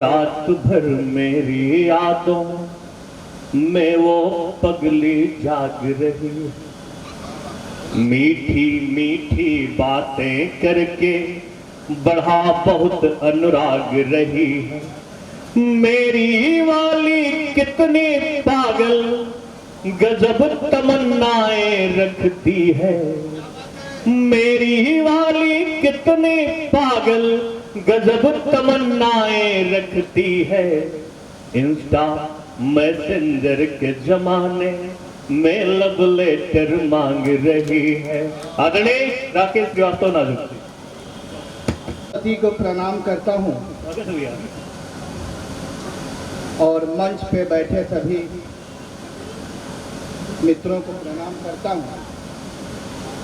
रात भर मेरी यादों में वो पगली जाग रही, मीठी मीठी बातें करके बढ़ा बहुत अनुराग रही है। मेरी वाली कितनी पागल गजब तमन्नाएं रखती है, मेरी वाली कितनी पागल गजब तमन्नाएं रखती है। इंस्टा मैसेंजर के जमाने में लव लेटर मांग रही है। आदरणीय राकेश श्रीवास्तव नाजुक पति को प्रणाम करता हूँ और मंच पे बैठे सभी मित्रों को प्रणाम करता हूँ।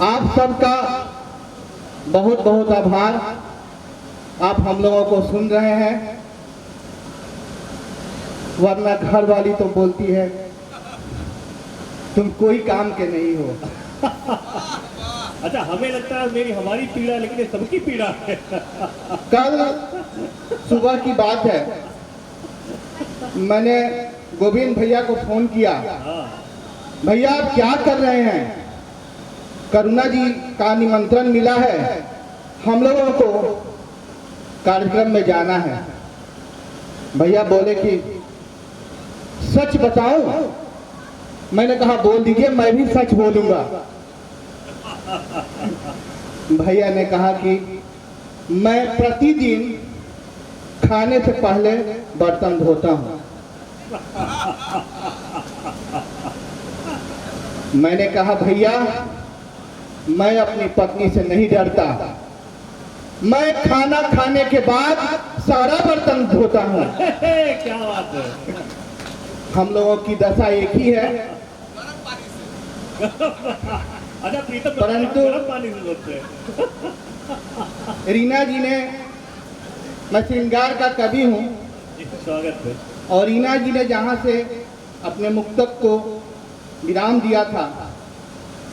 आप सबका बहुत बहुत आभार। आप हम लोगों को सुन रहे हैं, वरना घर वाली तो बोलती है तुम कोई काम के नहीं हो। अच्छा, हमें लगता है हमारी पीड़ा, लेकिन ये सबकी पीड़ा है। कल सुबह की बात है, मैंने गोविंद भैया को फोन किया, भैया आप क्या कर रहे हैं? करुणा जी का निमंत्रण मिला है, हम लोगों को कार्यक्रम में जाना है। भैया बोले कि सच बताऊं? मैंने कहा बोल दीजिए, मैं भी सच बोलूंगा। भैया ने कहा कि मैं प्रतिदिन खाने से पहले बर्तन धोता हूं। मैंने कहा भैया मैं अपनी पत्नी से नहीं डरता, मैं खाना खाने के बाद सारा बर्तन धोता हूँ। क्या बात है। हम लोगों की दशा एक ही है, परंतु रीना जी ने, मैं श्रृंगार का कवि हूँ, स्वागत है। और रीना जी ने जहाँ से अपने मुक्तक को विराम दिया था,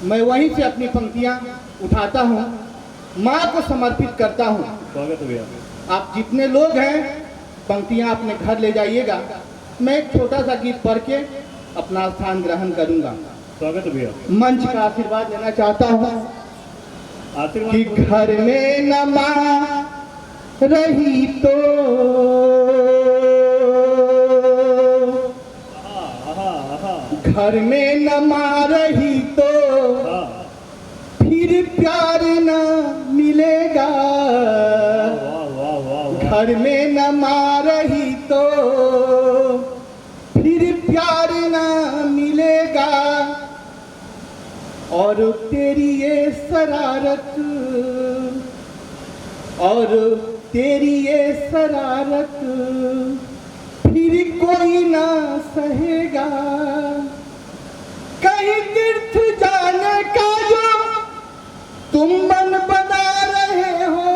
मैं वहीं से अपनी पंक्तियाँ उठाता हूँ, माँ को समर्पित करता हूँ। स्वागत है भैया। आप जितने लोग हैं पंक्तियाँ अपने घर ले जाइएगा, मैं एक छोटा सा गीत पढ़ के अपना स्थान ग्रहण करूँगा। स्वागत है भैया। मंच का आशीर्वाद लेना चाहता हूँ कि आशीर्वाद घर में न माँ रही तो घर में न माँ रही तो फिर प्यार न मिलेगा। घर में न माँ रही तो फिर प्यार न मिलेगा। और तेरी ये शरारत, और तेरी ये शरारत फिर कोई ना सहेगा। कहीं तीर्थ जाने का जो तुम मन बना रहे हो,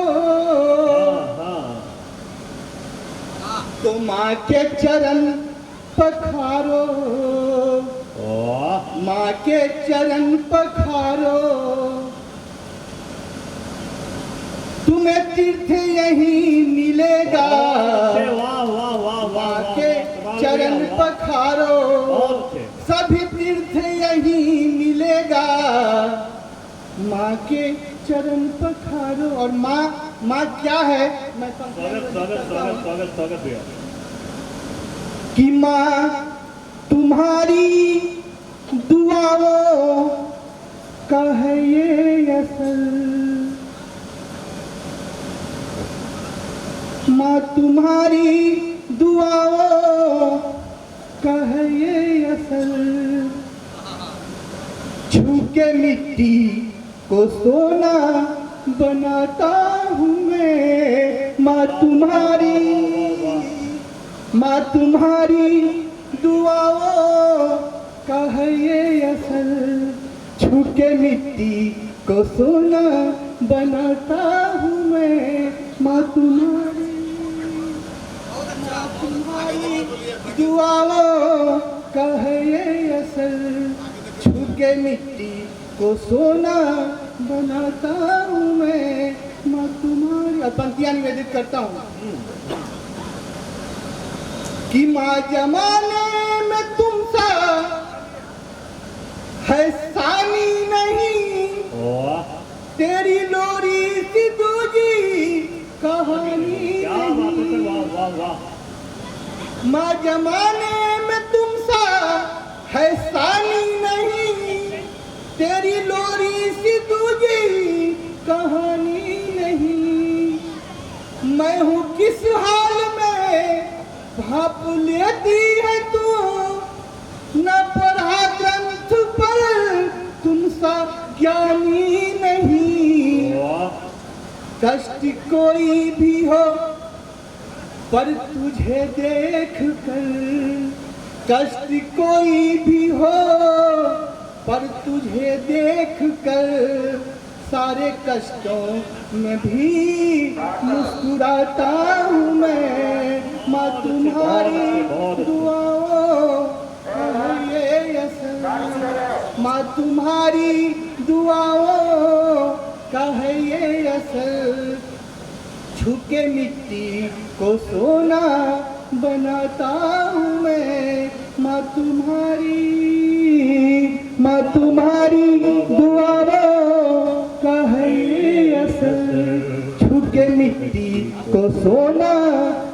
तो माँ के चरण पखारो, माँ के चरण पखारो। तुम्हें तीर्थ यही मिलेगा। माँ के चरण पखारो, सभी तीर्थ यही मिलेगा। माँ के चरण पखारो। और माँ क्या है? मैं स्वागत भैया। कि माँ तुम्हारी दुआओं का है ये असर, माँ तुम्हारी दुआओं का है ये असर। छू के मिट्टी को सोना बनाता हूँ मैं। माँ तुम्हारी दुआओं का है ये असर। छू के मिट्टी को सोना बनाता हूँ मैं। माँ तुम्हारी दुआओं का है ये असर। छू के मिट्टी को सोना बनाता हूँ मैं। माँ तुम्हारी। और पंक्तियाँ निवेदित करता हूँ कि माँ जमाने में तुम सा है सानी नहीं, वाह तेरी लोरी सी दूजी कहानी क्या बात है सर, नहीं। वाह वाह वाह। माँ जमाने में तुम सा है सानी नहीं, तेरी लोरी सी दूजी कहानी नहीं। मैं हूँ किस हाल में भाप लेती है तू, न पढ़ा ग्रंथ पर तुम सा ज्ञानी नहीं। वाह कष्ट कोई भी हो पर तुझे देख कर, कष्ट कोई भी हो पर तुझे देख कर, सारे कष्टों में भी मुस्कुराता हूँ मैं। माँ तुम्हारी दुआओं का ये असर, माँ तुम्हारी दुआओं का है ये असर। छुके मिट्टी को सोना बनाता हूँ मैं। माँ तुम्हारी दुआओं का है ये असर। छुके मिट्टी को सोना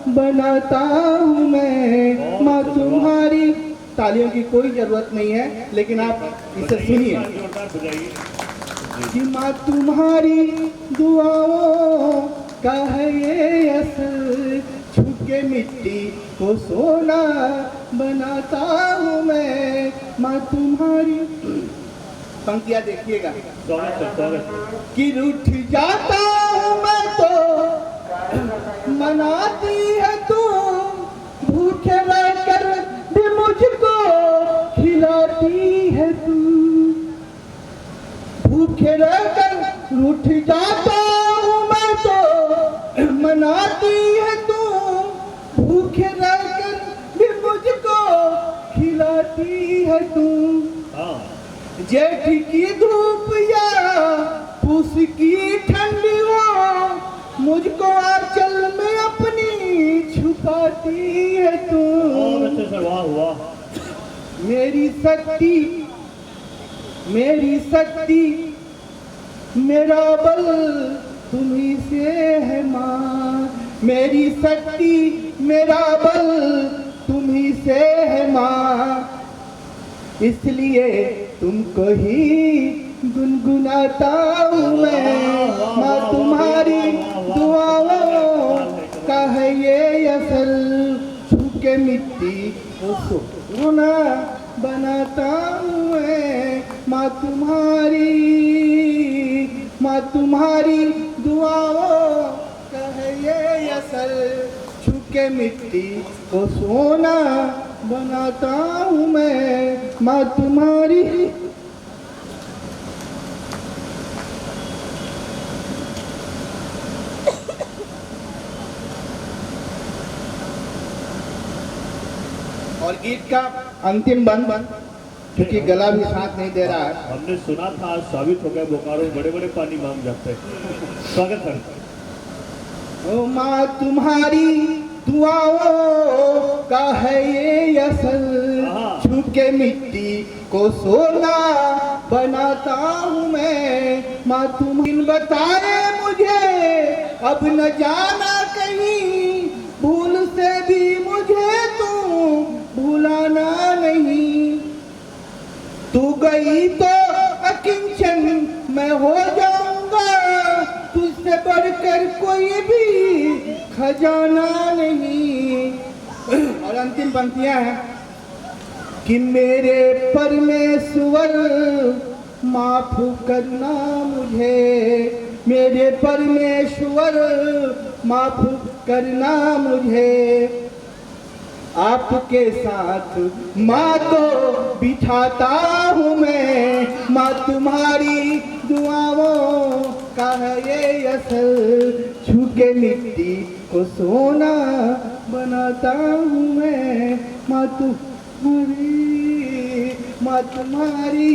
बनाता हूँ मैं। माँ तुम्हारी, तालियों की कोई जरूरत नहीं है, लेकिन आप इसे सुनिए। जोरदार बजाइए। कि माँ तुम्हारी दुआओं का है ये असर। छुके मिट्टी को सोना बनाता हूँ मैं। माँ तुम्हारी, पंक्तियाँ देखिएगा। स्वागत है, स्वागत है। कि रूठ जाता हूँ मैं तो मनाती है तू, भूखे रहकर भी मुझको खिलाती है तू। भूखे रहकर रूठ जाता हूँ मैं तो मनाती है तू, भूखे रहकर भी मुझको खिलाती है तू। हाँ जेठ की धूप या पूस की ठंडी हो, मुझको आंचल में अपनी छुपाती है तू। और अच्छे से, वाह वाह। मेरी शक्ति मेरा बल तुम्ही से है माँ। मेरी शक्ति मेरा बल तुम्ही से है माँ, इसलिए तुमको ही गुनगुनाता हूँ मैं। माँ तुम्हारी दुआओं का है ये असर। छूके मिट्टी को सोना बनाता हूँ मैं। माँ तुम्हारी दुआओं का है ये असर। छूके मिट्टी को सोना बनाता हूँ मैं। माँ तुम्हारी, और गीत का अंतिम बंद, क्योंकि गला भी साथ नहीं दे रहा है। हमने सुना था आज साबित हो गया बोकारो बड़े बड़े पानी मांग जाते हैं। स्वागत है। ओ माँ तुम्हारी दुआओं का है ये असर। छूके मिट्टी को सोना बनाता हूँ मैं। माँ तुम बताए मुझे अब न जाना कहीं, भूल से भी मुझे तू भुलाना नहीं। तू गई तो अकिंचन मैं हो जाऊंगा, तुझसे बढ़कर कोई भी खजाना नहीं। और अंतिम पंक्तियां हैं कि मेरे परमेश्वर माफ करना मुझे। मेरे परमेश्वर माफ करना मुझे। आपके साथ माँ को बिठाता हूँ मैं। माँ तुम्हारी दुआओं का है ये असर। छूके मिट्टी को सोना बनाता हूँ मैं। माँ तुम्हारी